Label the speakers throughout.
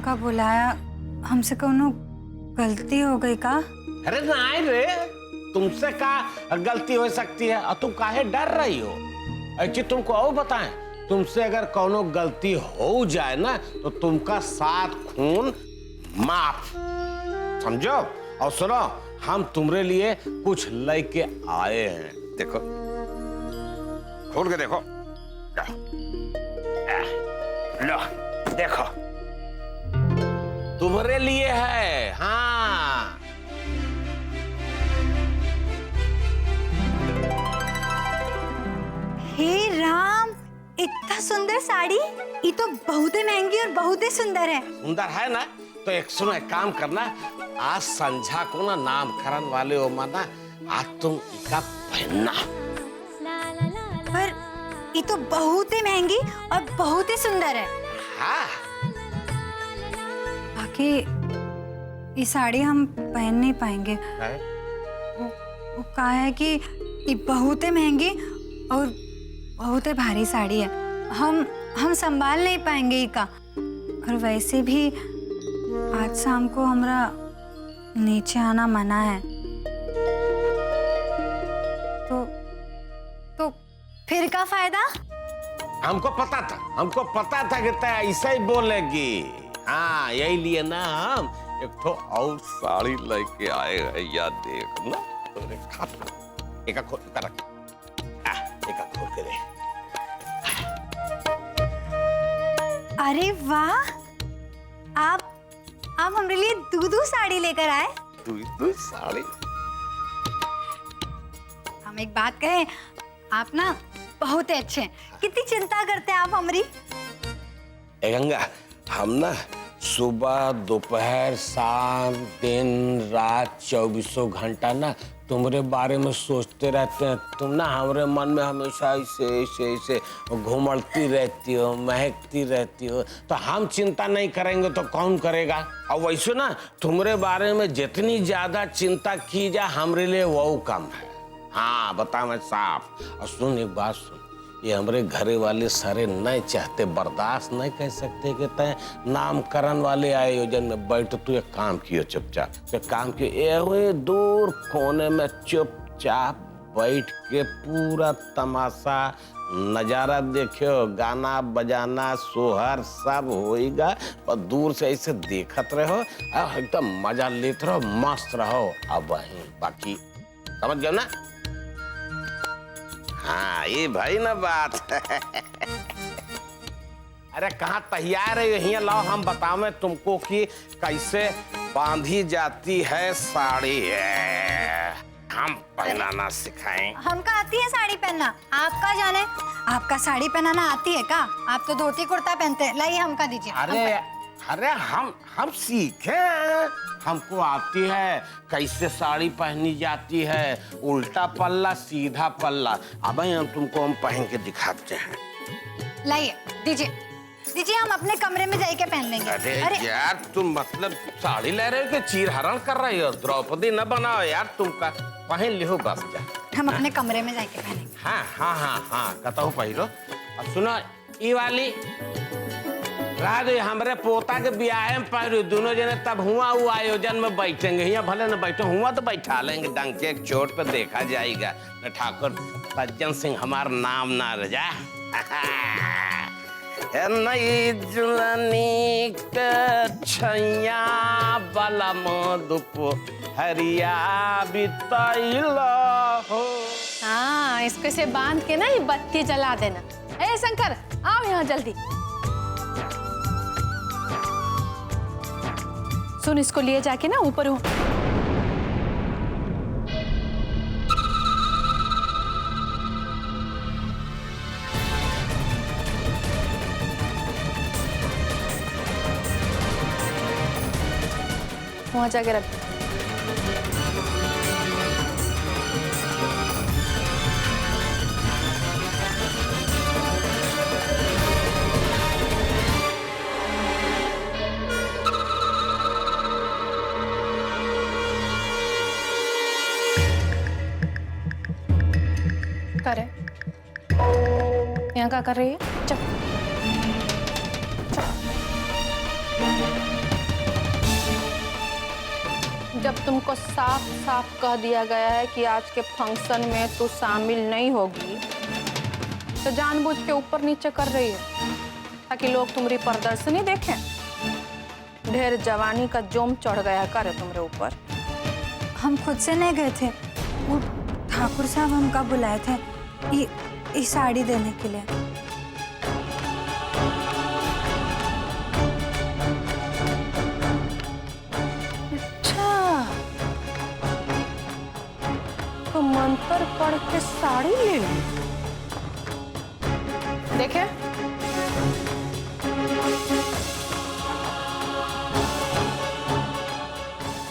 Speaker 1: का बुलाया, हमसे कोनो गलती हो गई का?
Speaker 2: अरे नहीं रे, तुमसे का गलती हो सकती है और तुम काहे डर रही हो? अच्छी तुमको और बताएं, तुमसे अगर कोनो गलती हो जाए ना तो तुमका 7 खून माफ, समझो। और सुनो, हम तुम्हारे लिए कुछ लेके आए हैं। देखो, खोल के देखो। लो, देखो, तुम्हारे लिए है। हाँ,
Speaker 1: हे राम, इतना सुंदर साड़ी, ये तो बहुत ही महंगी और बहुत ही सुंदर है।
Speaker 2: सुंदर है ना? तो एक सुनो, एक काम करना, आज संझा को ना नामकरण वाले हो माना, आज तुम इसका पहनना।
Speaker 1: पर ये तो बहुत ही महंगी और बहुत ही सुंदर है।
Speaker 2: हाँ,
Speaker 1: बाकी ये साड़ी हम पहन नहीं पाएंगे। वो कहा है कि ये बहुत ही महंगी और बहुत ही भारी साड़ी है, हम संभाल नहीं पाएंगे इसका। और वैसे भी आज शाम को हमरा नीचे आना मना है। तो फिर क्या फायदा?
Speaker 2: हमको पता था कि तय ऐसा ही बोलेगी। हाँ, यही लिए ना हम एक तो और साड़ी लेके आए हैं। याद देखना, एक खोल कर रख, एक खोल के दे।
Speaker 1: अरे वाह, आप हमारे लिए दूधू साड़ी लेकर आए।
Speaker 2: दूधू साड़ी?
Speaker 1: हम एक बात कहें, आप ना बहुत अच्छे हैं। कितनी चिंता करते हैं आप हमारी।
Speaker 2: गंगा, हम ना सुबह दोपहर शाम दिन रात 24 घंटा ना तुम्हारे बारे में सोचते रहते हैं। तुम ना हमारे मन में हमेशा ऐसे घूमती रहती हो, महकती रहती हो। तो हम चिंता नहीं करेंगे तो कौन करेगा? और वैसे ना तुम्हारे बारे में जितनी ज्यादा चिंता की जाए हमारे लिए वो कम है। हाँ, बता मैं साफ। और सुन एक बात सुन, ये हमारे घरे वाले सारे नहीं चाहते, बर्दाश्त नहीं कर सकते कि तय नामकरण वाले आयोजन में बैठ। तू एक काम कियो चुपचाप, एक काम कियो, ये हुए दूर कोने में चुपचाप बैठ के पूरा तमाशा नजारा देखियो, गाना बजाना सोहर सब होएगा, और दूर से ऐसे देखत रहो, एकदम मजा लेते रहो, मस्त रहो। अब वही बाकी समझ गए ना? हाँ, ये भाई ना बात। अरे कहाँ तैयार है? यहीं लाओ, हम बतावें तुमको कि कैसे बांधी जाती है साड़ी। हम पहनाना सिखाएं।
Speaker 1: हमका आती है साड़ी पहनना, आपका जाने। आपका साड़ी पहनाना आती है का? आप तो धोती कुर्ता पहनते हैं। लाइए हमका दीजिए।
Speaker 2: अरे हम सीखे, हमको आती है कैसे साड़ी पहनी जाती है, उल्टा पल्ला सीधा पल्ला। अब हम तुमको हम पहन के दिखाते हैं।
Speaker 1: लाइए, दीजिए, हम अपने कमरे में जाके पहन लेंगे।
Speaker 2: अरे यार, तुम मतलब साड़ी ले रहे हो कि चीर हरण कर रही हो? द्रौपदी न बनाओ यार, तुमका पहन लिहो बस जा।
Speaker 1: हम अपने कमरे में जाके पहनेंगे।
Speaker 2: हाँ, कतहु पहलो। अब सुनो, ई वाली रात हमारे पोता के ब्याह में पहनू, दोनों जने तब हुआ वो आयोजन में बैठेंगे। यहाँ भले न बैठो, हुआ तो बैठा लेंगे, डंक के एक चोट पे देखा जाएगा न ठाकुर सज्जन सिंह हमार नाम ना रह जाए। नई जुलनी के छैया बलम दुपो हरिया बितैला हो।
Speaker 3: हाँ, इसको से बांध के ना ये बत्ती जला देना। ए शंकर, आओ यहाँ जल्दी। सुन, इसको लिए जाके ना ऊपर हूँ। वहां जाके रख। करे यहाँ क्या कर रही है? चल, चल। जब तुमको साफ साफ कह दिया गया है कि आज के फंक्शन में तू शामिल नहीं होगी, तो जानबूझ के ऊपर नीचे कर रही है ताकि लोग तुम्हारी प्रदर्शनी देखें। ढेर जवानी का जोम चढ़ गया कर तुम्हारे ऊपर।
Speaker 1: हम खुद से नहीं गए थे, वो ठाकुर साहब हमका बुलाए थे ये साड़ी देने के लिए।
Speaker 3: अच्छा, तो मंत्र पढ़ के साड़ी ले ली। देखे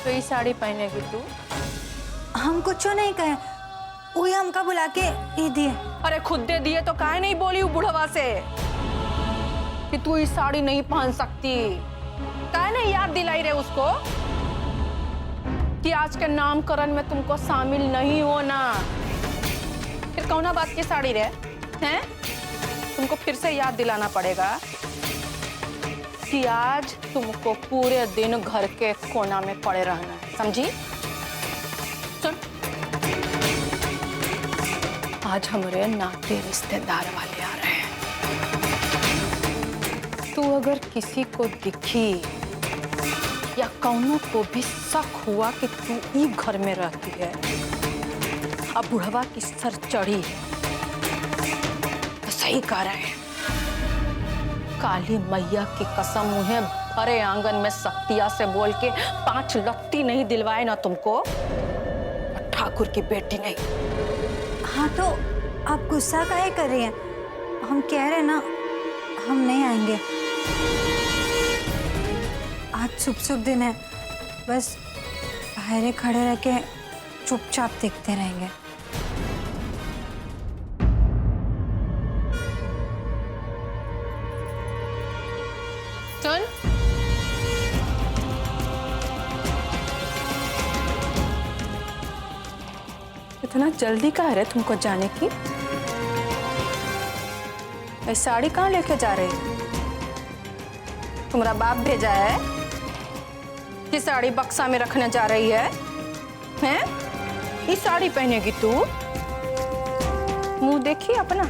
Speaker 3: तो ये साड़ी पहनेगी तू?
Speaker 1: हम कुछ नहीं कहे, वही हमका बुला के ये दिए।
Speaker 3: अरे खुद दे दिए तो काहे नहीं बोली बुढ़वा से कि तू ये साड़ी नहीं पहन सकती? काहे नहीं याद दिलाई रहे उसको कि आज के नामकरण में तुमको शामिल नहीं होना? फिर कौना बात की साड़ी रे हैं? तुमको फिर से याद दिलाना पड़ेगा कि आज तुमको पूरे दिन घर के कोना में पड़े रहना है, समझी? सुन, आज हमारे नाते रिश्तेदार वाले आ रहे हैं। तू अगर किसी को दिखी या कौनों को भी शक हुआ कि तू ही घर में रहती है, अब बुढ़वा की सर चढ़ी है, तो सही कह रहे हैं। काली मैया की कसम, उन्हें भरे आंगन में सख्तिया से बोल के 5 लत्ती नहीं दिलवाए ना तुमको, ठाकुर की बेटी नहीं।
Speaker 1: हाँ तो आप गुस्सा काहे कर रही हैं? हम कह रहे ना हम नहीं आएंगे। आज शुभ दिन है, बस बाहर खड़े रह के चुपचाप देखते रहेंगे।
Speaker 3: सुन, इतना जल्दी कहाँ है तुमको जाने की? ये साड़ी कहाँ लेके जा रही? तुम्हारा बाप भेजा है कि साड़ी बक्सा में रखने जा रही है? हैं? ये साड़ी पहनेगी तू? मुंह देखी अपना।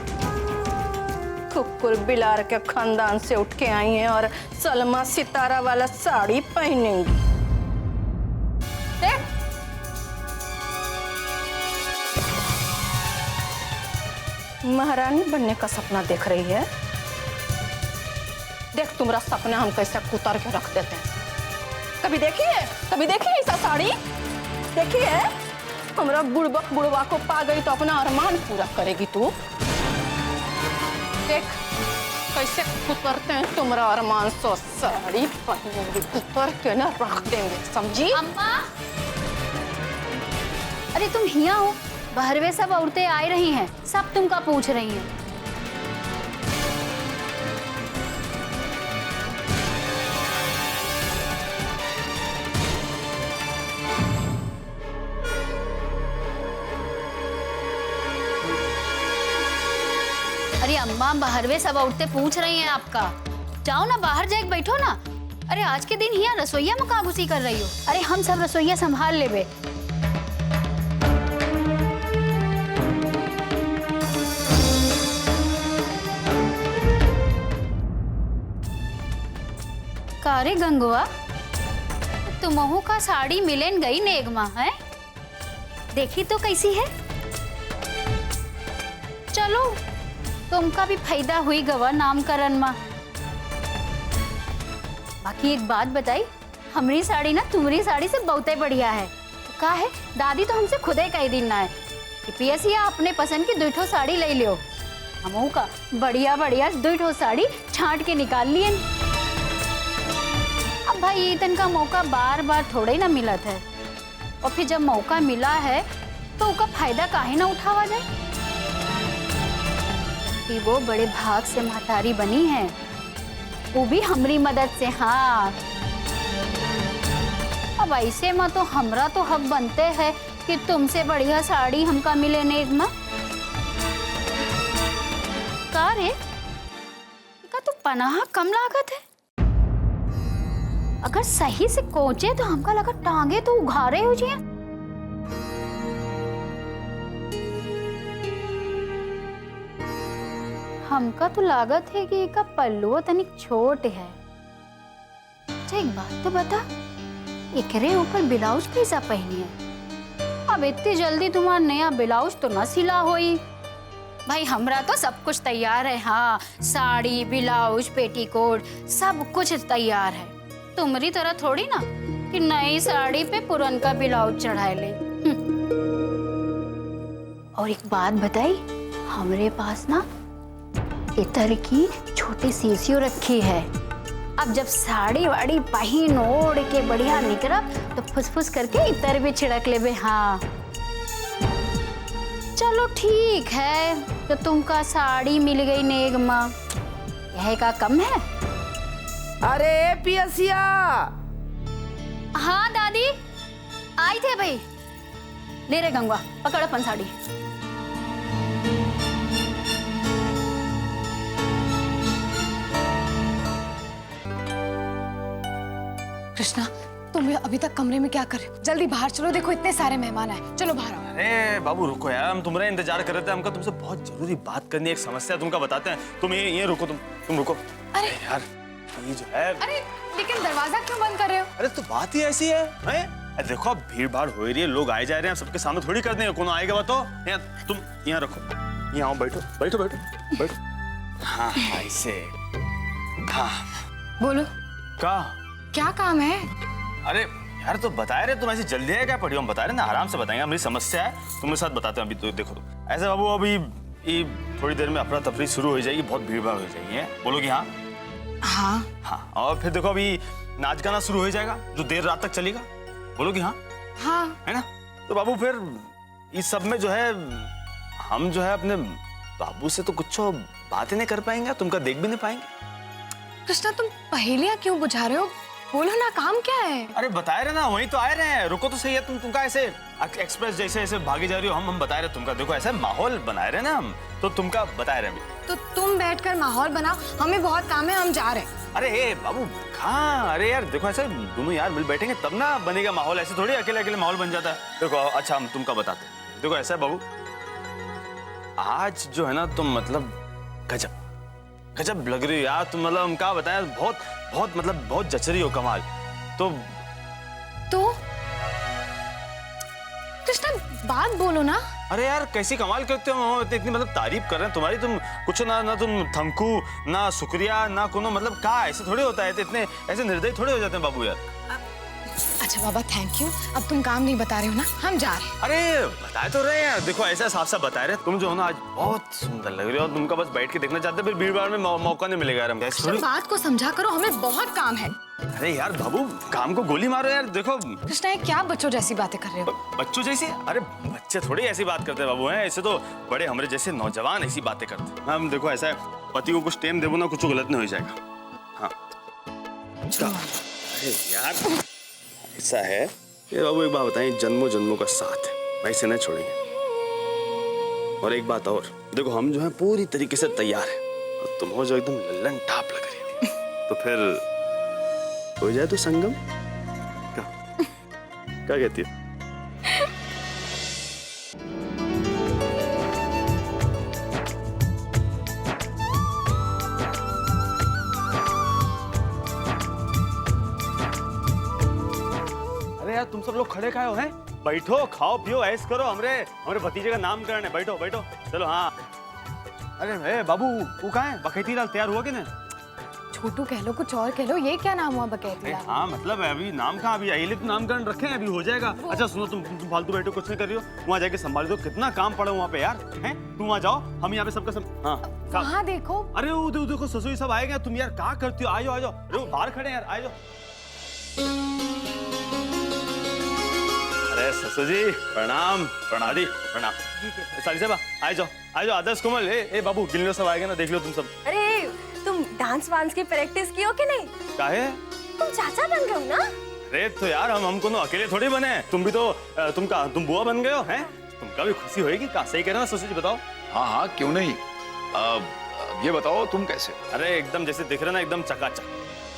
Speaker 3: कुकुर बिलार के खानदान से उठ के आई हैं और सलमा सितारा वाला साड़ी पहनेंगी। देख, महारानी बनने का सपना देख रही है। देख तुम्हारा सपना हम कैसे उतार के रख देते हैं। कभी देखी ऐसा साड़ी? देखी है? हमारा बुढ़वा को पा गई तो अपना अरमान पूरा करेगी तू। देख कैसे उतरते हैं तुम्हारा अरमान। सो साड़ी पहनेंगे, उतर के ना रख देंगे, समझी?
Speaker 4: अम्मा, अरे तुम हिया हो? बाहरवे सब औरतें आ रही हैं, सब तुमका पूछ रही हैं। अरे अम्मा, बाहरवे सब औरतें पूछ रही हैं आपका। जाओ ना, बाहर जाके बैठो ना। अरे आज के दिन हिया रसोईया में का घुसी कर रही हो? अरे हम सब रसोईया संभाल लेबे। कारे गंगवा, तुमहू का साड़ी मिलन गई नेगमा है? देखी तो कैसी है। चलो तुमका भी फायदा हुई गवा नामकरण में। बाकी एक बात बताई, हमारी साड़ी ना तुम्हारी साड़ी से बहुते बढ़िया है। तो का है, दादी तो हमसे खुदे कई दिन ना है कि पियसिया अपने पसंद की 2 ठो साड़ी ले लियो। हमहू का बढ़िया बढ़िया 2 ठो साड़ी छांट के निकाल लिए। अब भाई ईतन का मौका बार बार थोड़े ही ना मिलत है, और फिर जब मौका मिला है तो उसका फायदा काहे ना उठावा जाए। कि वो बड़े भाग से महतारी बनी है, वो भी हमारी मदद से। हाँ, अब ऐसे में तो हमरा तो हक बनते हैं कि तुमसे बढ़िया साड़ी हमका मिले नेगमा। का रे, का तो पनाह कम लागत है। अगर सही से कोचे तो हमका लगा टांगे तो उघारे हो जाए। हमका तो लागत है कि इसका पल्लू तनिक छोट है। अच्छा एक बात तो बता, एकरे ऊपर ब्लाउज कैसा पहनी है? अब इतनी जल्दी तुम्हारा नया ब्लाउज तो न सिला होई। भाई हमरा तो सब कुछ तैयार है। हाँ, साड़ी, ब्लाउज, पेटीकोट सब कुछ तैयार है। तुम्हारी तरह थोड़ी ना कि नई साड़ी पे पुरनका ब्लाउज चढ़ाए ले। और एक बात बताई, हमरे पास ना इतर की छोटी शीशियों रखी है। अब जब साड़ी वाड़ी पहन ओढ़ के बढ़िया निकलब तो फुसफुस करके इतर भी छिड़क ले बे। हाँ चलो ठीक है, तो तुमका साड़ी मिल गई नेगमा, यह का कम है।
Speaker 5: अरे पियसिया।
Speaker 4: हाँ दादी आई थे भाई, ले रे गंगा पकड़ अपन साड़ी।
Speaker 6: कृष्णा तुम अभी तक कमरे में क्या कर रहे हो? जल्दी बाहर चलो, देखो इतने सारे मेहमान आए। चलो बाहर आओ।
Speaker 7: अरे बाबू रुको यार, हम तुम्हारा इंतजार कर रहे थे। हमका तुमसे बहुत जरूरी बात करनी है, एक समस्या तुमका बताते हैं। तुम ये रुको, तुम रुको।
Speaker 6: अरे
Speaker 7: यार ये जो है,
Speaker 6: अरे लेकिन दरवाजा क्यों बंद कर रहे हो?
Speaker 7: अरे तो बात ही ऐसी है, हैं? देखो अब भीड़ भाड़ हो रही है, लोग आए जा रहे हैं, सबके सामने थोड़ी कर देंगे। कौन आएगा बताओ? तुम यहाँ रखो, यहाँ आओ, बैठो बैठो बैठो बैठो। हाँ हाँ ऐसे। हाँ
Speaker 6: बोलो
Speaker 7: क्या
Speaker 6: काम है?
Speaker 7: अरे यार तो बता रहे, तुम ऐसी जल्दी है क्या? पढ़ियो, हम बता रहे ना, आराम से बताएंगे। मेरी समस्या है, तुम्हारे साथ बताते हैं। अभी तो देखो तुम ऐसे बाबू, अभी ये थोड़ी देर में अफरा तफरी शुरू हो जाएगी, बहुत भीड़ भाड़ हो जाएगी। बोलोगी हाँ?
Speaker 6: हाँ
Speaker 7: हाँ। और फिर देखो अभी नाच गाना शुरू हो जाएगा जो देर रात तक चलेगा। बोलोगी हाँ?
Speaker 6: हाँ
Speaker 7: है ना? तो बाबू फिर इस सब में जो है हम जो है अपने बाबू से तो कुछ बात ही नहीं कर पाएंगे, तुमका देख भी नहीं पाएंगे।
Speaker 6: कृष्णा तुम पहेलियां क्यों बुझा रहे हो? बोलो ना, काम क्या है?
Speaker 7: अरे बताए रहे ना, वहीं तो आए रहे हैं। रुको तो सही है, तुमका ऐसे एक्सप्रेस जैसे ऐसे भागी जा रही हो। हम बताए रहे तुमका, देखो ऐसा माहौल बनाए रहे ना हम, तो तुमका बताए रहे अभी।
Speaker 6: तो तुम बैठकर माहौल बनाओ, हमें बहुत काम है, हम जा रहे हैं।
Speaker 7: अरे ए बाबू कहाँ? अरे यार देखो ऐसे दोनों यार मिल बैठेंगे तब ना बनेगा माहौल, ऐसे थोड़ी अकेले अकेले माहौल बन जाता है। देखो अच्छा हम तुमका बताते हैं। देखो ऐसा है बाबू, आज जो है ना तुम मतलब गजब गजब लग रही हो यार तुम। मतलब हम क्या बताएं, बहुत बहुत मतलब बहुत जच रही हो, कमाल। तो
Speaker 6: कृष्णा बात बोलो ना।
Speaker 7: अरे यार कैसी कमाल करते हो, इतनी मतलब तारीफ कर रहे हैं तुम्हारी, तुम कुछ ना तुम थंकू ना शुक्रिया ना कोनो, मतलब क्या ऐसे थोड़ी होता है, तो इतने ऐसे निर्दयी थोड़े हो जाते हैं बाबू यार।
Speaker 6: अच्छा बाबा थैंक यू, अब तुम काम नहीं बता रहे हो ना, हम जा रहे हैं।
Speaker 7: अरे बताए तो रहे हैं, देखो ऐसा साफ साफ बता रहे, तुम जो हो ना आज बहुत सुंदर लग रही हो। तुमका बस बैठ के देखना चाहते, फिर भीड़ भाड़ में मौका नहीं मिलेगा यार। हम
Speaker 6: तो बात को समझा करो, हमें बहुत काम है।
Speaker 7: अरे यार बाबू काम को गोली मारो यार। देखो
Speaker 6: कृष्णा ये क्या बच्चों जैसी बातें कर रहे हो?
Speaker 7: बच्चों जैसी? अरे बच्चे थोड़ी ऐसी बात करते हैं बाबू, हैं ऐसे तो बड़े हमारे जैसे नौजवान ऐसी बातें करते हैं। हम देखो ऐसा है, पति को कुछ टाइम देवो ना, कुछ गलत नहीं हो जाएगा। हाँ अरे यार ऐसा है ये बाबू, एक बात बताएं, जन्मों जन्मों का साथ है, वैसे नहीं छोड़ेंगे। और एक बात और, देखो हम जो है पूरी तरीके से तैयार है, और तुम हो जो एकदम लल्लन टाप लग रही है, तो फिर हो जाए तो संगम। क्या कहती है? अरे यार तुम सब लोग खड़े खाए हो हैं? बैठो खाओ पियो ऐश करो, हमारे भतीजे का नामकरण है। बैठो बैठो चलो। हाँ अरे बाबू वो कहाँ है? बकैती लाल तैयार हुआ कि नहीं?
Speaker 6: छोटू कह लो, कुछ और कह लो, ये क्या नाम हुआ बकैती लाल?
Speaker 7: हाँ मतलब अभी नाम कहाँ, अभी अहिलित नामकरण रखे हैं, अभी हो जाएगा। अच्छा सुनो, तुम फालतू बैठो, कुछ नहीं कर रही हो, वहाँ जाके संभाल दो, कितना काम पड़ा वहाँ पे यार। हैं तुम वहाँ जाओ, हम यहाँ पे सबका हाँ
Speaker 6: वहाँ देखो।
Speaker 7: अरे वो देखो ससुरी सब आएगा, तुम यार क्या करती हो? आ जाओ आ जाओ, अरे वो बाहर खड़े हैं यार, आ जाओ। अरे ससुर जी प्रणाम। प्रणादी प्रणाम। सारी साहब आ जाओ आ जाओ। आदर्श कोमल ए बाबू गिल्लो सब आएगा ना, देख लो तुम सब।
Speaker 8: अरे तुम डांस वांस की प्रैक्टिस की हो कि नहीं?
Speaker 7: काहे?
Speaker 8: तुम चाचा बन गए हो ना?
Speaker 7: अरे तो यार हम कोनो अकेले थोड़ी बने हैं, तुम भी तो तुम बुआ बन गए हो हैं, तुमका भी खुशी होएगी। का सही कह रहे ना ससुर जी, बताओ।
Speaker 9: हाँ हाँ क्यों नहीं। ये बताओ तुम कैसे?
Speaker 7: अरे एकदम जैसे दिख रहे ना, एकदम चकाचक।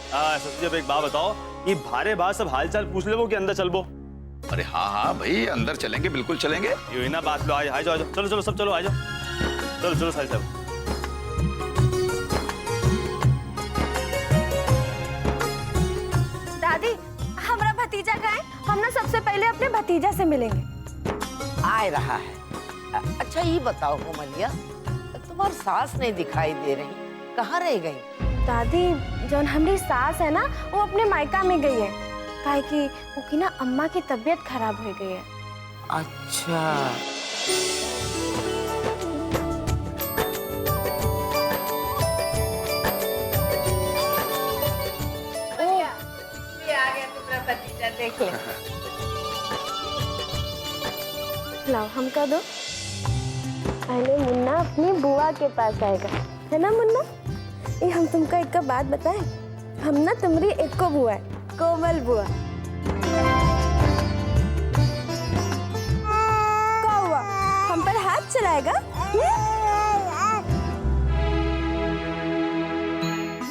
Speaker 7: ससुर जी अब एक बात बताओ, ये भारे बात सब हालचाल पूछ ले वो कि अंदर चल बो।
Speaker 9: अरे हाँ हाँ भाई, अंदर चलेंगे, बिल्कुल चलेंगे।
Speaker 7: ये ना बात लो, आ जाओ चलो चलो सब चलो आ जाओ, चलो चलो साहिल साहब।
Speaker 8: दादी हमारा भतीजा कहाँ है? हम ना सबसे पहले अपने भतीजा से मिलेंगे।
Speaker 5: आ रहा है। अच्छा ये बताओ कोमलिया, तुम्हारी सास नहीं दिखाई दे रही, कहाँ रह गई?
Speaker 8: दादी जौन हमारी सास है ना वो अपने मायका में गई है, काहे कि वो की ना अम्मा की तबीयत खराब हो गई है।
Speaker 5: अच्छा
Speaker 8: देख ले। लाओ हमका दो। पहले मुन्ना अपनी बुआ के पास आएगा, है ना मुन्ना? ये हम तुमको एक का बात बताएं, हम ना तुम्हारी एक को बुआ है, कोमल बुआ। क्या हुआ? हम पर हाथ चलाएगा?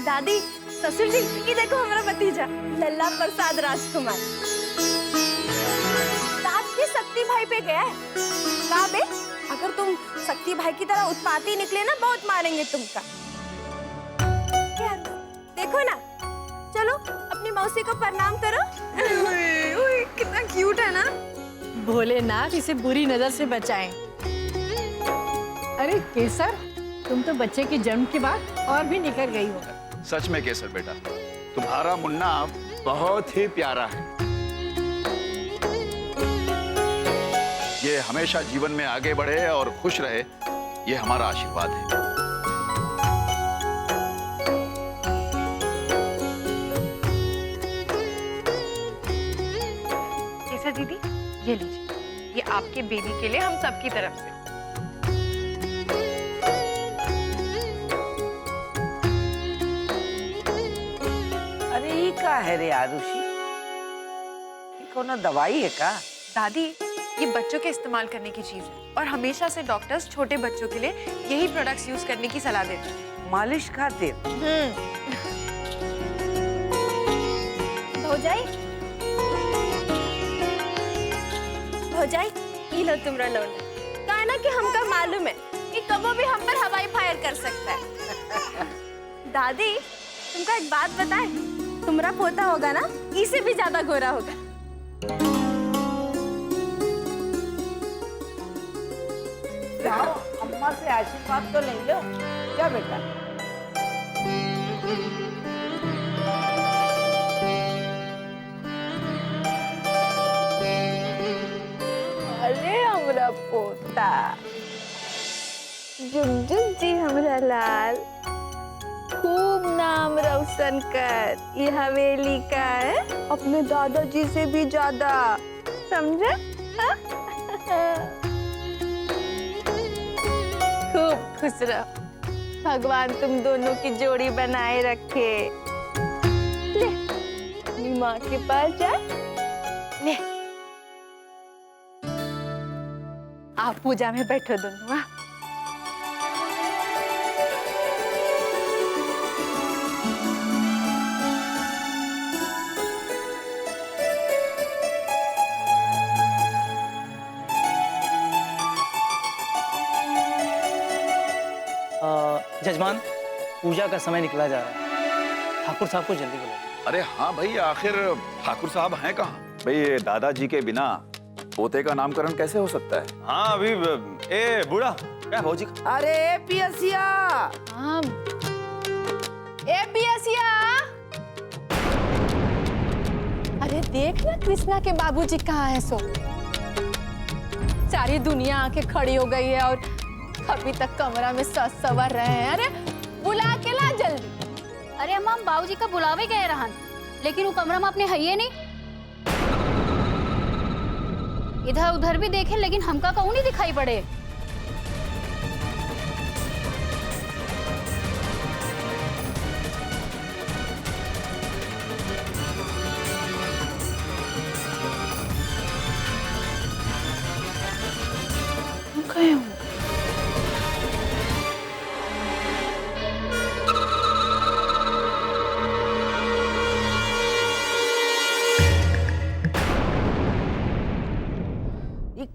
Speaker 8: दादी ससुर जी ये देखो हमारा भतीजा लल्ला प्रसाद राजकुमार दाद के शक्ति भाई पे गया है। कहा बे, अगर तुम शक्ति भाई की तरह उत्पाती निकले ना बहुत मारेंगे तुमका। क्या देखो ना, चलो अपनी मौसी को प्रणाम करो।
Speaker 1: कितना क्यूट है ना।
Speaker 3: भोलेनाथ इसे बुरी नजर से बचाएं। अरे केसर, तुम तो बच्चे के जन्म के बाद और भी निकल गई हो।
Speaker 9: सच में केसर बेटा, तुम्हारा मुन्ना बहुत ही प्यारा है। ये हमेशा जीवन में आगे बढ़े और खुश रहे, ये हमारा आशीर्वाद है।
Speaker 10: केसर दीदी ये लीजिए, ये आपके बेबी के लिए हम सबकी तरफ से।
Speaker 5: अरे ये का है रे आरुषि, कोनो दवाई है का?
Speaker 10: दादी ये बच्चों के इस्तेमाल करने की चीज है और हमेशा से डॉक्टर्स छोटे बच्चों के लिए यही प्रोडक्ट्स यूज करने की सलाह देते हैं।
Speaker 5: मालिश खातिर?
Speaker 8: भौजाई ये लो तुम्हारा लोन। कहा ना कि हमका मालूम है कि कबो भी हम पर हवाई फायर कर सकता है। दादी तुमको एक बात बताएं, तुम्हारा पोता होगा ना इससे भी ज्यादा गोरा होगा।
Speaker 5: जाओ अम्मा से आशीर्वाद तो ले लो। क्या बेटा?
Speaker 8: अरे हमरा पोता जुग जुग जी हमरा लाल, खूब नाम रोशन कर। ये हवेली का है अपने दादाजी से भी ज्यादा, समझे? खूब खुश रहो, भगवान तुम दोनों की जोड़ी बनाए रखे। ले अपनी माँ के पास जा। ले आप पूजा में बैठो दोनों। हाँ
Speaker 11: जजमान, पूजा का समय निकला जा रहा है, ठाकुर साहब को जल्दी बुलाओ।
Speaker 9: अरे हाँ भाई, आखिर ठाकुर साहब हैं कहाँ? भाई दादाजी के बिना पोते का नामकरण कैसे हो सकता है?
Speaker 7: हाँ अभी ए बूढ़ा क्या भौजी?
Speaker 5: अरे पियसिया,
Speaker 3: हाँ ए पियसिया, अरे देख ना कृष्णा के बाबूजी कहाँ है। सो सारी दुनिया आके खड़ी हो गई है और अभी तक कमरा में सस सवर रहे हैं। अरे बुला के ला जल्दी।
Speaker 4: अरे अम्मा, हम बाबूजी का बुलावे गए रहन, लेकिन वो कमरा में अपने है नहीं। इधर उधर भी देखे लेकिन हमका कहूँ नहीं दिखाई पड़े।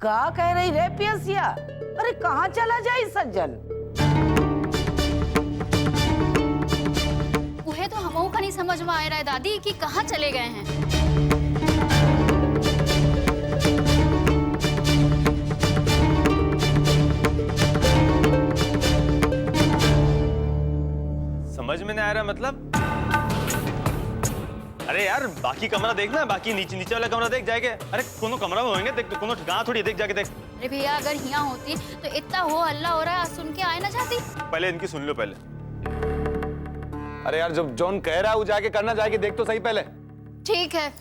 Speaker 5: का कह रही रे पियसिया? अरे कहाँ चला जाए सज्जन?
Speaker 4: उन्हें तो हमहू का नहीं समझ में आ रहा है दादी कि कहाँ चले गए हैं।
Speaker 12: समझ में नहीं आ रहा मतलब? अरे यार बाकी कमरा देखना, बाकी नीचे नीचे वाला कमरा देख जाएगा। अरे कोनो कमरा में होंगे, देख कोनो ठिकाना थोड़ी देख जाके देख।
Speaker 4: अरे भैया अगर यहाँ होती तो इतना हो हल्ला हो रहा है, सुन के आए ना जाती।
Speaker 12: पहले इनकी सुन लो पहले।
Speaker 9: अरे यार जब जॉन कह रहा है वो जाके करना, जाके देख तो सही पहले।
Speaker 4: ठीक है।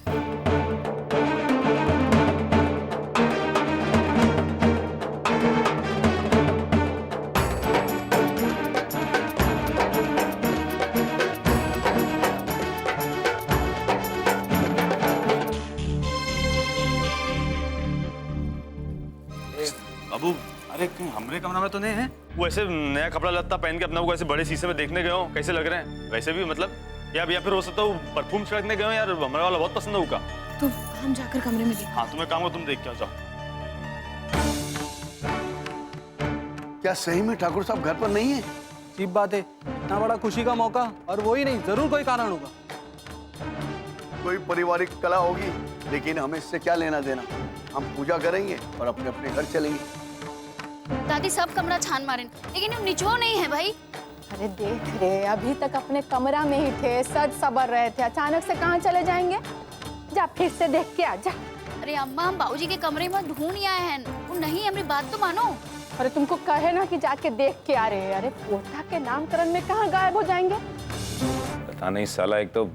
Speaker 12: बाबू अरे कहीं हमरे कमरा में तो नहीं है? वो ऐसे नया कपड़ा लत्ता पहन के अपना वो ऐसे बड़े शीशे में देखने गए हो, कैसे लग रहे हैं वैसे भी मतलब, या फिर हो सकता है परफ्यूम छिड़कने गए हो यार, हमारा वाला बहुत पसंद है उसका।
Speaker 6: तो हम जाकर कमरे में
Speaker 12: हाँ तुम्हें काम हो, तुम देख के आओ, जाओ।
Speaker 13: क्या सही में ठाकुर साहब घर पर नहीं है?
Speaker 11: अजीब बात है, इतना बड़ा खुशी का मौका और वो ही नहीं, जरूर कोई कारण होगा।
Speaker 13: कोई पारिवारिक कला होगी, लेकिन हमें इससे क्या लेना देना। हम पूजा करेंगे और अपने अपने घर चलेंगे।
Speaker 4: दादी सब कमरा छान मारे लेकिन हम निचो नहीं है भाई।
Speaker 3: अरे देख रे, अभी तक अपने कमरा में ही थे, सज सबर रहे थे, अचानक से कहाँ चले जाएंगे? जा फिर से देख के आ जा।
Speaker 4: अरे अम्मा हम बाबूजी के कमरे में ढूंढ आए हैं, वो नहीं, हमारी बात तो मानो।
Speaker 3: अरे तुमको कहे ना कि जाके देख के आ रहे हैं। अरे पोता के नामकरण में कहाँ गायब हो जाएंगे?
Speaker 9: पता नहीं साला, एक तो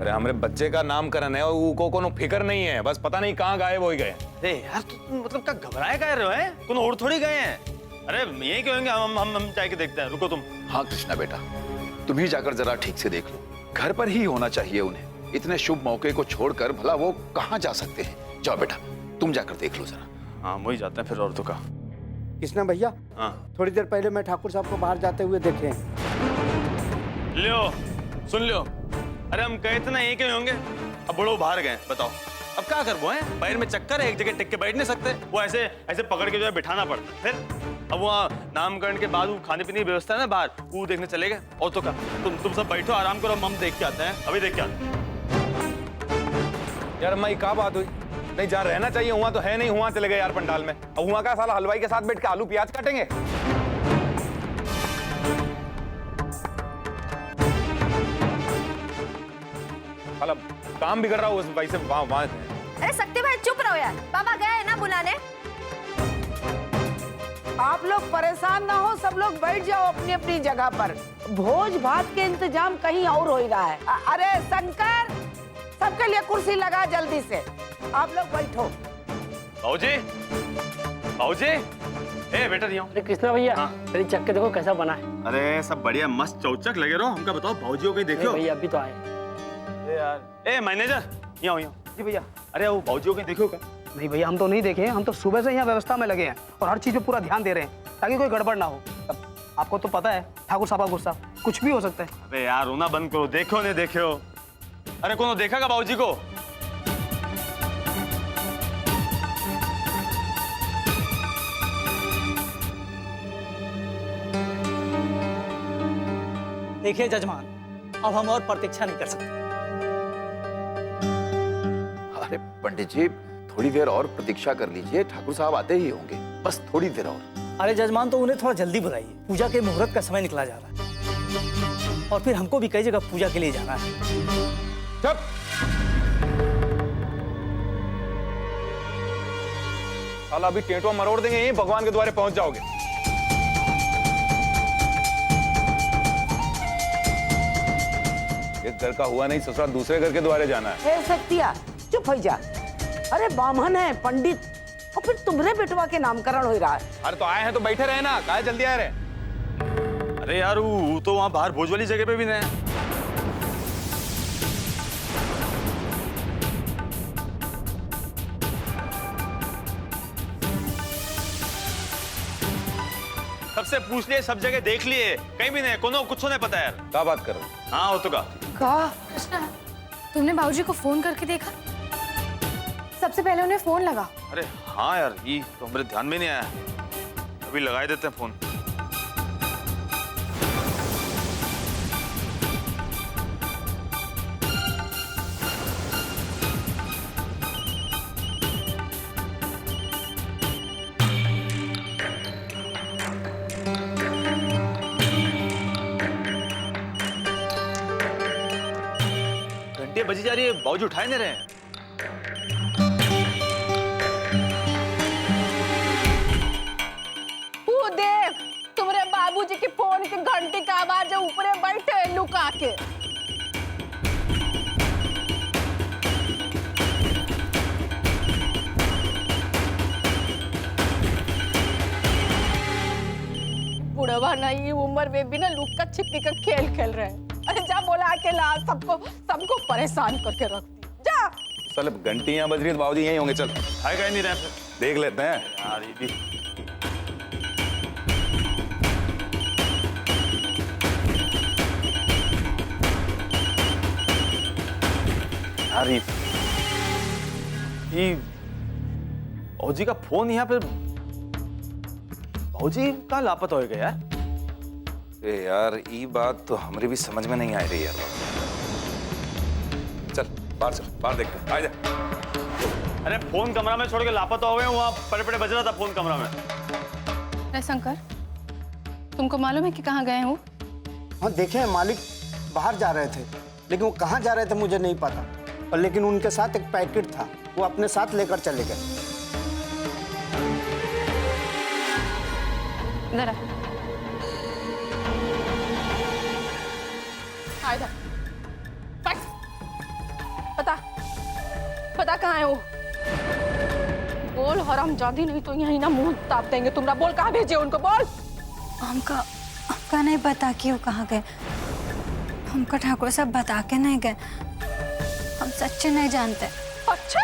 Speaker 9: अरे हमारे बच्चे का नामकरण है और उनको कोनो फिक्र नहीं है, बस पता नहीं कहाँ गायब हो गए।
Speaker 12: अरे यार तुम मतलब क्या घबराए कह रहे हो? हैं कोनो और थोड़ी गए हैं। अरे यही क्यों होंगे, हम जाके देखते हैं, रुको तुम।
Speaker 9: हाँ कृष्णा बेटा, तुम ही जाकर जरा ठीक से देख लो, घर पर ही होना चाहिए उन्हें। इतने शुभ मौके को छोड़कर भला वो कहाँ जा सकते हैं? जाओ बेटा तुम जाकर देख लो जरा।
Speaker 12: हाँ वही जाते हैं फिर, और तो का।
Speaker 14: कृष्णा भैया,
Speaker 12: हाँ
Speaker 14: थोड़ी देर पहले मैं ठाकुर साहब को बाहर जाते हुए देखे।
Speaker 12: लो सुन लो, अरे हम कहे थे ना एक ही होंगे, अब बड़ो बाहर गए, बताओ अब क्या कर वो है? पैर में चक्कर है, एक जगह टिक के बैठ नहीं सकते, वो ऐसे ऐसे पकड़ के जो है बिठाना पड़ता है। फिर अब वहाँ नामकरण के बाद वो खाने पीने की व्यवस्था है ना बाहर, वो देखने चले गए। और तो क्या, तुम सब बैठो आराम करो, हम देख के आते हैं, अभी देख के आते हैं।
Speaker 9: यार मैं क्या बात हुई? नहीं जहाँ रहना चाहिए हुआ तो है नहीं, हुआ चले गए यार पंडाल में। अब हुआ का साला हलवाई के साथ बैठ के आलू प्याज काटेंगे। साला काम बिगड़ रहा हूँ भाई से वहाँ।
Speaker 8: अरे शक्ति भाई चुप रहो यार, पापा गए ना बुलाने।
Speaker 5: आप लोग परेशान ना हो, सब लोग बैठ जाओ अपनी अपनी जगह पर। भोज भात के इंतजाम कहीं और हो ही रहा है। अरे शंकर, सबके लिए कुर्सी लगा जल्दी से, आप लोग बैठो।
Speaker 12: बाबूजी, बाबूजी, ए बेटा दियो।
Speaker 14: अरे कृष्णा भैया, मेरी चक्के के देखो कैसा बना है।
Speaker 12: अरे सब बढ़िया मस्त चौचक लगे रहो, हमका बताओ बाबूजी को कहीं देखो।
Speaker 14: भैया अभी तो आए।
Speaker 12: अरे यार, ए मैनेजर, यहाँ
Speaker 14: जी भैया।
Speaker 12: अरे वो बाबूजी को कहीं देखो क्या?
Speaker 14: नहीं भैया हम तो नहीं देखे, हम तो सुबह से यहाँ व्यवस्था में लगे हैं और हर चीज पे पूरा ध्यान दे रहे हैं ताकि कोई गड़बड़ ना हो। अब आपको तो पता है ठाकुर साहब का गुस्सा, कुछ भी हो सकता है।
Speaker 12: अबे यार रोना बंद करो, देखो नहीं देखो। अरे कौन देखा का बाबूजी को?
Speaker 11: देखिए जजमान, अब हम और प्रतीक्षा नहीं कर सकते।
Speaker 9: अरे पंडित जी थोड़ी देर और प्रतीक्षा कर लीजिए, ठाकुर साहब आते ही होंगे, बस थोड़ी देर और।
Speaker 11: अरे जजमान तो उन्हें थोड़ा जल्दी बुलाइए, पूजा के मुहूर्त का समय निकला जा रहा है और फिर हमको भी कई जगह पूजा के लिए जाना है।
Speaker 9: चुप! साला अभी टेंटवा मरोड़ देंगे, यहीं भगवान के द्वारे पहुंच जाओगे। एक घर का हुआ नहीं ससुरा, दूसरे घर के द्वारे जाना है।
Speaker 5: हे शक्तिया चुप हो जा। अरे बामन है, पंडित, और फिर तुम्हारे बेटवा के नामकरण हो रहा है।
Speaker 9: अरे तो आए हैं तो बैठे रहे ना, काहे जल्दी आ रहे?
Speaker 12: अरे यार वो तो वहाँ बाहर भोज वाली जगह पे भी नहीं है। सबसे पूछ लिए, सब जगह देख लिए, कहीं भी नहीं, कोनो कुछ नहीं पता यार।
Speaker 9: क्या बात कर रहे हो?
Speaker 12: हाँ हो तो का
Speaker 6: कृष्णा, तुमने बाबूजी को फोन करके देखा? सबसे पहले उन्हें फोन लगा।
Speaker 12: अरे हाँ यार, ये तो हमारे ध्यान में नहीं आया। अभी लगा देते हैं फोन। घंटियां बजी जा रही है, बाबूजी उठाए नहीं रहे हैं।
Speaker 3: वो देख, तुम्हारे बाबूजी की फोन की घंटी का आवाज है, ऊपर बैठे लुका के। बुढ़वा नहीं उम्र में भी ना लुक्का छिपी का खेल खेल रहे हैं। अरे जा बोला के ला, सबको परेशान करके रख दी। जा
Speaker 9: साले घंटियां बज रही है तो बाबूजी यहीं होंगे। चल
Speaker 12: आए कहीं नहीं रहे फिर।
Speaker 9: देख लेते हैं
Speaker 12: यार ये भी यार ये बाबूजी का फोन यहाँ पे, बाबूजी कहाँ लापता हो गया यार?
Speaker 9: ए यार ये बात तो हमारी भी समझ में नहीं आ रही यार। चल बाहर देखते हैं। आ जा।
Speaker 12: अरे फोन कमरा में छोड़ के लापता हो गए, वहाँ पड़े पड़े बज रहा था फोन कमरा में।
Speaker 3: अरे शंकर, तुमको मालूम है कि कहाँ गए हो?
Speaker 14: हाँ देखे मालिक बाहर जा रहे थे, लेकिन वो कहाँ जा रहे थे मुझे नहीं पता, और लेकिन उनके साथ एक पैकेट था, वो अपने साथ लेकर चले गए।
Speaker 3: इधर आ इधर। पता कहाँ है वो? बोल हरामजादी, नहीं तो यहीं ना मुंह ताप देंगे तुमरा। बोल कहाँ भेजे उनको, बोल।
Speaker 1: हमका नहीं पता कि वो कहाँ गए। हमका ठाकुर साहब बता के नहीं गए, हम सच्चे नहीं जानते।
Speaker 3: अच्छा,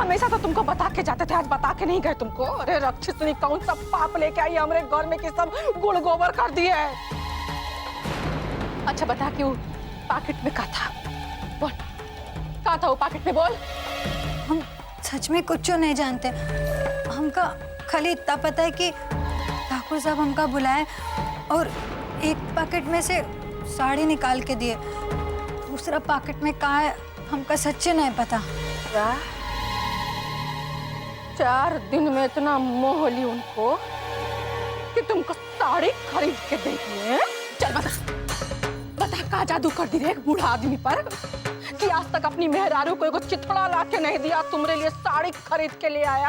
Speaker 3: हमेशा तो तुमको बता के जाते थे, आज बता के नहीं गए तुमको? अरे राक्षसनी कौन सा पाप लेके आई हमारे घर में कि सब गुड़ गोबर कर दिए है। अच्छा बता कि वो पैकेट में क्या था? बोल क्या था वो पैकेट में, बोल।
Speaker 1: हम सच में कुछ नहीं जानते। हमका खाली इतना पता है कि ठाकुर साहब हमका बुलाए और एक पैकेट में से साड़ी निकाल के दिए, दूसरा पैकेट में क्या है हमका सच्चे नहीं पता।
Speaker 3: 4 दिन में इतना मोह ली उनको कि तुमको साड़ी खरीद के दे दिए। चल बता कहाँ जादू कर दी रे एक बूढ़ा आदमी पर कि आज तक अपनी मेहरारू को एगो चिथड़ा ला के नहीं दिया, तुम्हारे लिए साड़ी खरीद के ले आया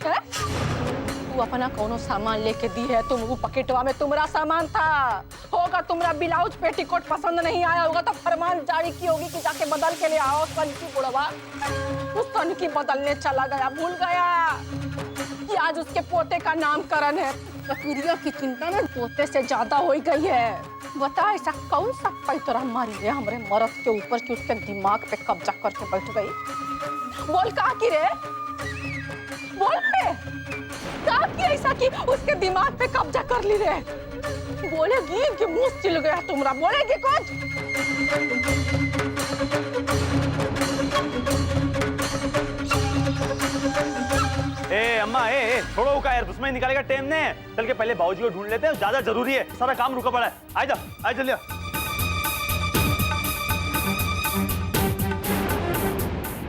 Speaker 3: है? तू अपना कोनो सामान लेके दी है, तुम वो पकेटवा में तुम्हारा सामान था होगा। तुम्हारा ब्लाउज पेटीकोट पसंद नहीं आया होगा तो फरमान जारी की होगी कि जाके बदल के ले आओ। सनकी बुढ़वा उस सनकी बदलने चला गया, भूल गया कि आज उसके पोते का नामकरण है। प्रक्रिया की चिंता में पोते से ज्यादा हो गई है। बता ऐसा कौन सा पैतरा मारी है हमारे मर्द के ऊपर कि उसके दिमाग पे कब्जा करके बैठ गई? बोल कहाँ की रे, बोल पे कहाँ की ऐसा कि उसके दिमाग पे कब्जा कर ली रे? बोलेगी कि मुंह चिल गया तुम्हारा, बोलेगी कुछ?
Speaker 12: ए अम्मा ए छोड़ो का यार, उसमें निकालेगा टाइम ने। चल के पहले बाबूजी को ढूंढ लेते हैं, ज्यादा जरूरी है, सारा काम रुका पड़ा है। आ जा जल्दी।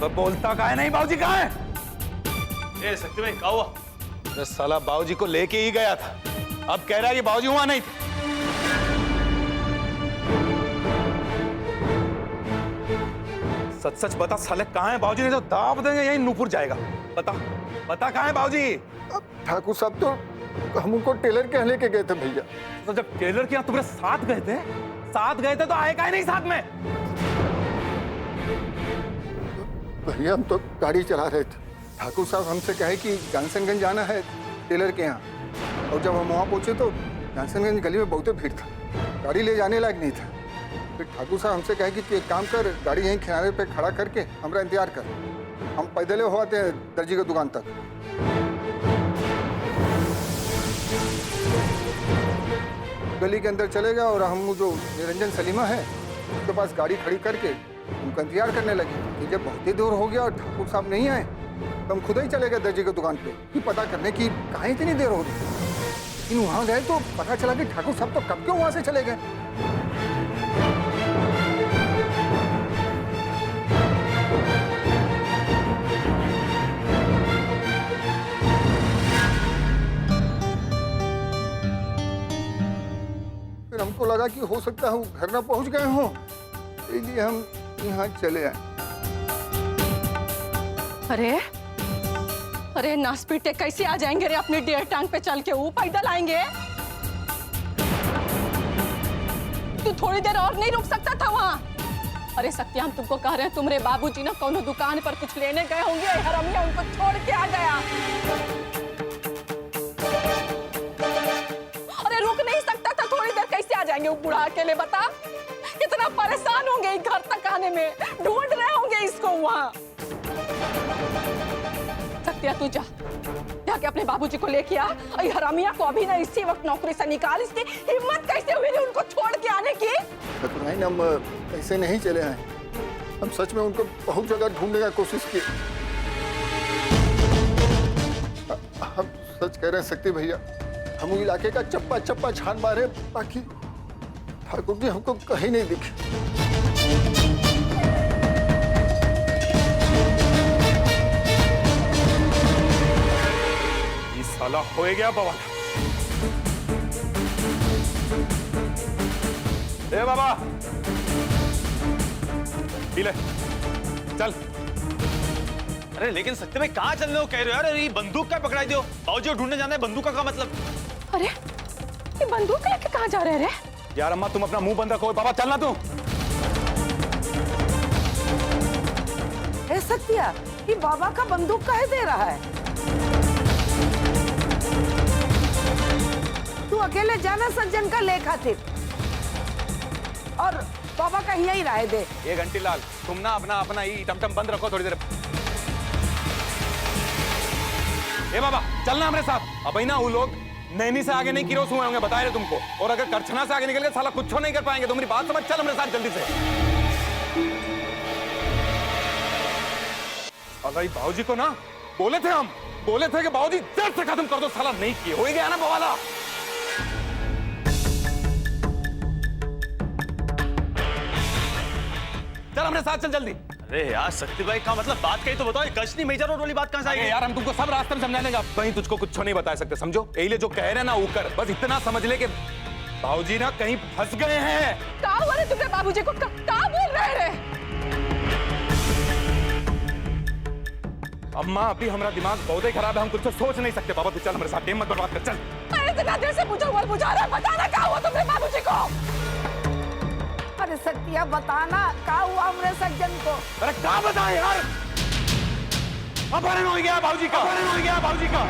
Speaker 9: तो बोलता कहाँ है? नहीं बाबूजी कहाँ है?
Speaker 12: ए शक्ति भाई क्या हुआ?
Speaker 9: अरे साला बाबूजी को लेके ही गया था, अब कह रहा है कि बाबूजी वहां नहीं थे। सच सच बता साले कहाँ है बाबूजी? नहीं तो दाब देंगे यहीं नूपुर जाएगा। बता कहाँ है बाबूजी?
Speaker 13: ठाकुर साहब तो हम उनको टेलर के यहाँ लेके गए थे भैया।
Speaker 12: तो जब टेलर के यहाँ तुम्हारे साथ गए थे तो आए काहे नहीं साथ में?
Speaker 13: भैया हम तो गाड़ी चला रहे थे, ठाकुर साहब हमसे कहे कि जानसनगंज जाना है टेलर के यहाँ, और जब हम वहाँ पहुँचे तो जानसनगंज गली में बहुत भीड़ था, गाड़ी ले जाने लायक नहीं था। फिर ठाकुर साहब हमसे कहे कि तू एक काम कर, गाड़ी यहीं किनारे पे खड़ा करके हमारा इंतजार कर, हम पैदल हो आते हैं दर्जी की दुकान तक। गली के अंदर चले गए और हम जो निरंजन सलीमा है उसके पास गाड़ी खड़ी करके उनका इंतजार करने लगे कि जब बहुत ही दूर हो गया और ठाकुर साहब नहीं आए तो हम खुद ही चले गए दर्जी की दुकान पे कि पता करने की कहाँ इतनी देर हो रही। लेकिन वहाँ गए तो पता चला कि ठाकुर साहब तो कब क्यों वहाँ से चले गए। फिर हमको लगा कि हो सकता है वो घर ना पहुंच गए हों, इसलिए हम यहाँ चले आए।
Speaker 3: अरे अरे नासपीटे कैसे आ जाएंगे रे अपने डेढ़ टांग पे चल के? वो पैदल आएंगे? तू थोड़ी देर और नहीं रुक सकता था वहाँ? अरे सत्या, हम तुमको कह रहे हैं तुम्हारे बाबूजी ना कोनो दुकान पर कुछ लेने गए होंगे, हरमिया उनको छोड़ के आ गया। अरे रुक नहीं सकता था थोड़ी देर? कैसे आ जाएंगे वो बूढ़ा अकेले? बता, कितना परेशान होंगे घर तक आने में, ढूंढ रहे होंगे इसको वहाँ। सत्या तू जा, जाके अपने बाबूजी को लेके आ। हरामिया को अभी ना इसी वक्त नौकरी से निकाल। इसकी हिम्मत कैसे हुई उनको छोड़ के आने की?
Speaker 13: हम ऐसे नहीं चले आए, हम सच में उनको बहुत जगह ढूंढने की कोशिश की। हम सच कह रहे हैं शक्ति भैया, हम इलाके का चप्पा चप्पा छान मारे, बाकी ठाकुर जी हमको कहीं नहीं दिखे।
Speaker 12: साला हो गया बवाल। ए बाबा, पी ले, चल। अरे लेकिन सत्य में कहाँ चलने हो कह रहे हो यार? ये बंदूक क्या पकड़ाई दो? बाबूजी को ढूंढने जाना है, बंदूक का मतलब?
Speaker 3: अरे ये बंदूक लेके कहाँ जा रहे हैं?
Speaker 12: यार अम्मा तुम अपना मुंह बंद रखो। बाबा चलना तू।
Speaker 5: ए सत्या, ये बाबा का बंदूक काहे दे रहा है? तू अकेले जाना सज्जन का ले खातिर, और बाबा का यही राय दे।
Speaker 12: ये घंटी लाल, तुम ना अपना अपना ही टमटम बंद रखो थोड़ी देर। ए बाबा चलना हमारे साथ। अब ना वो लोग नैनी से आगे नहीं किरोस हुए होंगे, बता रहे तुमको। और अगर करछना से आगे निकल गए साला कुछ नहीं कर पाएंगे। तुम्हारी बात समझ, चल हमारे साथ जल्दी से। अगर बाबूजी को ना बोले थे कि बाबूजी जड़ से खत्म कर दो, साला नहीं किए। हो ही गया ना बवाला। चल हमारे साथ चल जल्दी।
Speaker 7: अरे यार शक्ति भाई का मतलब बात कही तो बताओ। गजनी मेजर रोड वाली बात कहाँ से आई?
Speaker 12: यार हम तुमको सब रास्ते में समझाने का, कहीं तुझको कुछ नहीं बता सकते, समझो। यही जो कह रहे ना वो कर, बस इतना समझ ले कि बाबूजी ना कहीं फंस गए हैं।
Speaker 3: क्या हुआ रे तुमने बाबूजी को? क्या बोल रहे रे?
Speaker 12: अम्मा अभी हमारा दिमाग बहुत ही खराब है, हम कुछ तो सोच नहीं सकते। बाबा तू चल हमारे साथ, टाइम मत बर्बाद कर, चल।
Speaker 3: अरे इतना देर से बुझा रहा है, बताना क्या हुआ तुमने बाबूजी को?
Speaker 5: अरे सत्या बताना क्या हुआ हमरे सज्जन को?
Speaker 12: अरे क्या बताएं यार? अपहरण हो गया बाबूजी का, अपहरण हो गया बाबूजी का।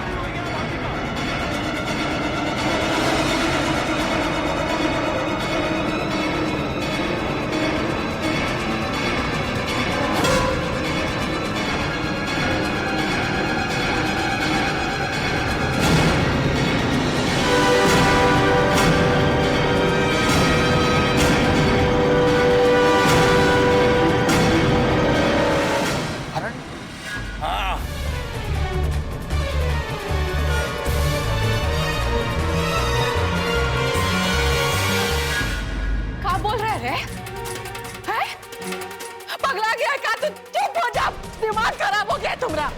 Speaker 3: पगला गया क्या तू? चुप हो जा, दिमाग खराब हो गया तुम्हारा।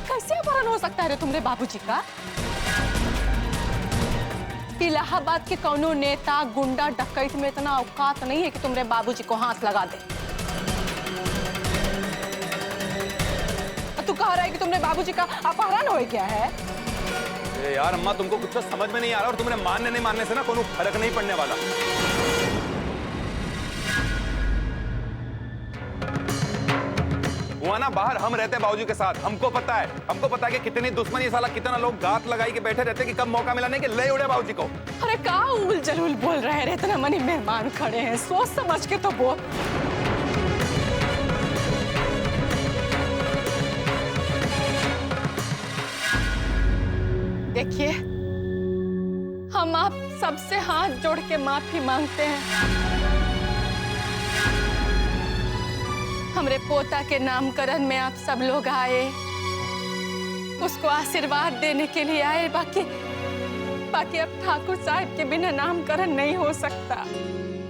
Speaker 3: कैसे अपहरण हो सकता है रे तुम्हारे बाबूजी का? इलाहाबाद के कौनो नेता गुंडा डकैत में इतना औकात नहीं है कि तुम्हारे बाबूजी को हाथ लगा दे। तू कह रहा है कि तुमने बाबूजी का अपहरण हो गया है?
Speaker 12: यार अम्मा तुमको कुछ तो समझ में नहीं आ रहा, और तुमने मानने नहीं मानने से ना कोई फर्क नहीं पड़ने वाला। हुआ ना बाहर हम रहते बाबूजी के साथ, हमको पता है कि कितनी दुश्मनी साला, कितना लोग गात लगाई के बैठे रहते कि कब मौका मिला नहीं कि ले उड़े बाबूजी को।
Speaker 3: अरे का उल जलूल बोल रहे हैं, इतने मनी मेहमान खड़े हैं, सोच समझ के तो बोल। देखिए हम आप सबसे हाथ जोड़ के माफी मांगते हैं। हमरे पोता के नामकरण में आप सब लोग आए, उसको आशीर्वाद देने के लिए आए। बाकी अब ठाकुर साहब के बिना नामकरण नहीं हो सकता।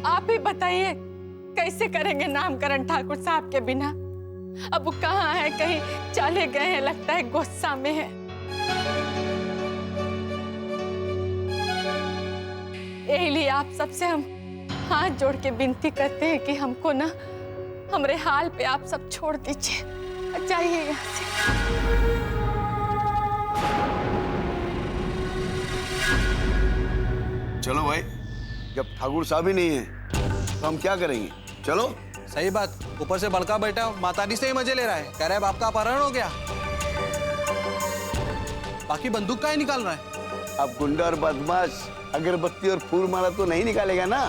Speaker 3: आप ही बताइए कैसे करेंगे नामकरण ठाकुर साहब के बिना? अब वो कहाँ है? कहीं चले गए हैं, लगता है गुस्सा में है। यही लिए आप सबसे हम हाथ जोड़ के विनती करते हैं कि हमको ना हमरे हाल पे आप सब छोड़ दीजिए। जाइए यहाँ से।
Speaker 15: चलो भाई, जब ठाकुर साहब ही नहीं है तो हम क्या करेंगे? चलो।
Speaker 16: सही बात, ऊपर से बड़का बेटा माताजी से ही मजे ले रहा है, कह रहा है बाप का अपहरण हो गया। बाकी बंदूक का ही निकाल रहा है।
Speaker 15: अब गुंडा और बदमाश अगरबत्ती और फूल माला तो नहीं निकालेगा ना।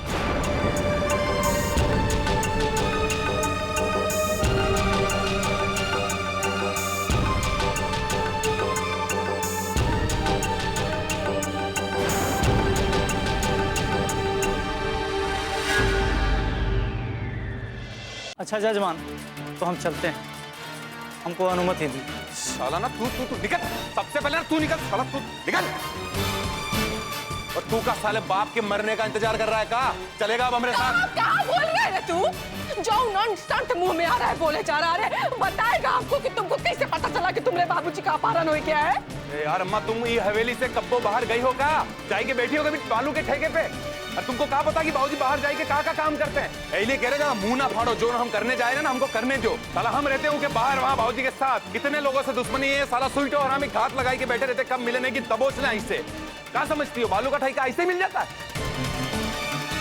Speaker 11: अच्छा जजमान, तो हम चलते हैं, हमको अनुमति दी।
Speaker 12: साला ना तू निकल, सबसे पहले ना तू निकल, साला तू निकल। और तू का साले बाप के मरने का इंतजार कर रहा है? का चलेगा अब हमारे साथ?
Speaker 3: क्या बोल रहे हैं तू? जो नॉनस्टेंट मुंह में आ रहा है बोले जा रहा है। बताएगा आपको कि तुमको कैसे पता चला कि तुम्हारे बाबूजी का अपहरण हो गया है?
Speaker 12: यार अम्मा, तुम ये हवेली से कब्बो बाहर गई हो का? जाई के बैठी हो कभी बालू के ठेके पे? और तुमको क्या पता कि बाबूजी बाहर जाके का काम करते हैं? इसलिए कह रहे हैं मुंह ना फाड़ो, जो हम करने जाए ना हमको करने दो। साला हम रहते हो के बाहर वहाँ बाबूजी के साथ कितने लोगों से दुश्मनी है। साला सुलटो और हमें घात लगाई के बैठे रहते, कब मिलने की दबोच लें इससे। क्या समझती हो बालू का ठेका ऐसे ही मिल जाता है?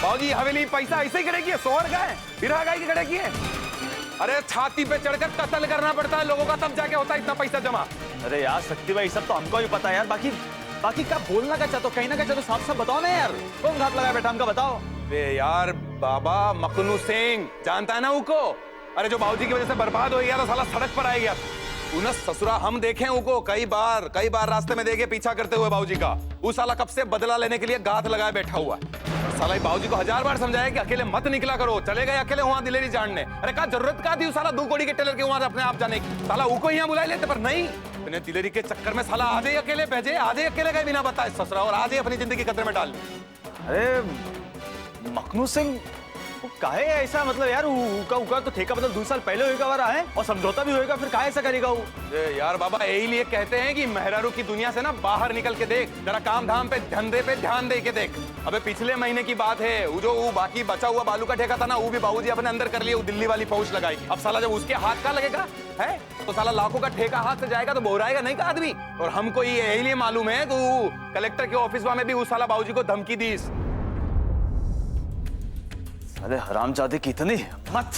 Speaker 12: बाबूजी हवेली पैसा ऐसे ही करेगी, सोहर गाय बिरहा गाय की करेगी। अरे छाती पे चढ़कर कत्ल करना पड़ता है लोगों का, तब जाके होता है इतना पैसा जमा। अरे यार शक्ति भाई, सब तो हमको भी पता है यार। बाकी क्या बोलना का चाहते हो, कहीं ना कहीं साफ साफ बताओ ना यार, कौन घात लगाया बेटा हमका बताओ। अरे यार बाबा मखनू सिंह जानता है ना उको? अरे जो बाबूजी की वजह से बर्बाद हो गया था, साला सड़क पर आ गया। उन्हें ससुरा हम देखे उको कई बार रास्ते में देखे पीछा करते हुए बाबूजी का। वो साला कब से बदला लेने के लिए गाथ लगाए बैठा हुआ। साला बाबूजी को 1000 बार समझाया कि अकेले मत निकला करो, चले गए अकेले वहां दिलेरी जानने। अरे क्या जरूरत का थी साला 2 कोड़ी के टेलर के वहां अपने आप जाने की? साला उको यहाँ बुला लेते, पर नहीं, अपने दिलेरी के चक्कर में साला आधे अकेले भेजे, आधे अकेले गए बिना बताए ससुरा, और आधे अपनी जिंदगी खतरे में डाल ली।
Speaker 17: अरे मखनू सिंह काहे ऐसा, मतलब यार उका तो ठेका बदल 2 साल पहले होएगा रहा है और समझौता भी होएगा, फिर काहे ऐसा करेगा वो?
Speaker 12: यार बाबा यही लिए कहते हैं कि मेहरारू की दुनिया से ना बाहर निकल के देख, जरा काम धाम पे धंधे पे ध्यान दे के देख। अबे पिछले महीने की बात है, वो जो बाकी बचा हुआ बालू का ठेका था ना, वो भी बाबूजी अपने अंदर कर लिए, वो दिल्ली वाली फौज लगाई। अब साला जब उसके हाथ का लगेगा है तो साला लाखों का ठेका हाथ से जाएगा तो बोराएगा नहीं का आदमी। और हमको ये यही लिए मालूम है कि कलेक्टर के ऑफिस में भी उस साला बाबूजी को धमकी दी।
Speaker 17: अरे हरामजादे की इतनी हिम्मत,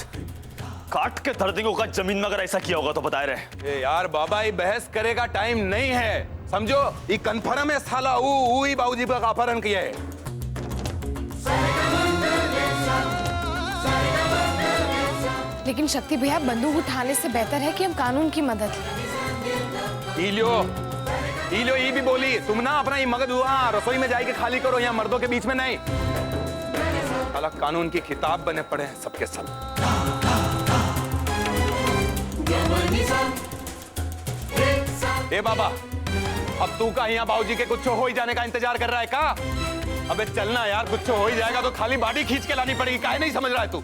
Speaker 17: काट के धर देंगे जमीन में अगर ऐसा किया होगा तो बता रहे।
Speaker 12: यार बाबा ये बहस करे का टाइम नहीं है, समझो ये कन्फर्म है साला वो ही बाबूजी का अपहरण किया है।
Speaker 6: लेकिन शक्ति भैया, बंदूक उठाने से बेहतर है कि हम कानून की मदद लें।
Speaker 12: इलियो ये भी बोली, तुम ना अपना ये मगज हुआ रसोई में जाके खाली करो, यहाँ मर्दों के बीच में नहीं। साला कानून की किताब बने पड़े हैं सबके सब। ए बाबा, अब तू का यहाँ बाबूजी के कुछ हो ही जाने का इंतजार कर रहा है का? अबे चलना यार, कुछ हो ही जाएगा तो खाली बाडी खींच के लानी पड़ेगी, काहे नहीं समझ रहा है तू?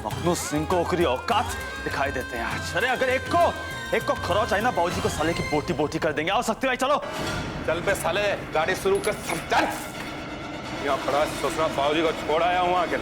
Speaker 17: मखनू सिंह को ओकरी औकात दिखाई देते हैं आज। अरे अगर एक को खरोच आई ना, बाबूजी को साले की बोटी बोटी कर देंगे। आओ शक्ति भाई चलो।
Speaker 12: चल पे साले, गाड़ी शुरू कर, चल। यहाँ खड़ा ससुरा बाबूजी को छोड़ आया हूँ आके।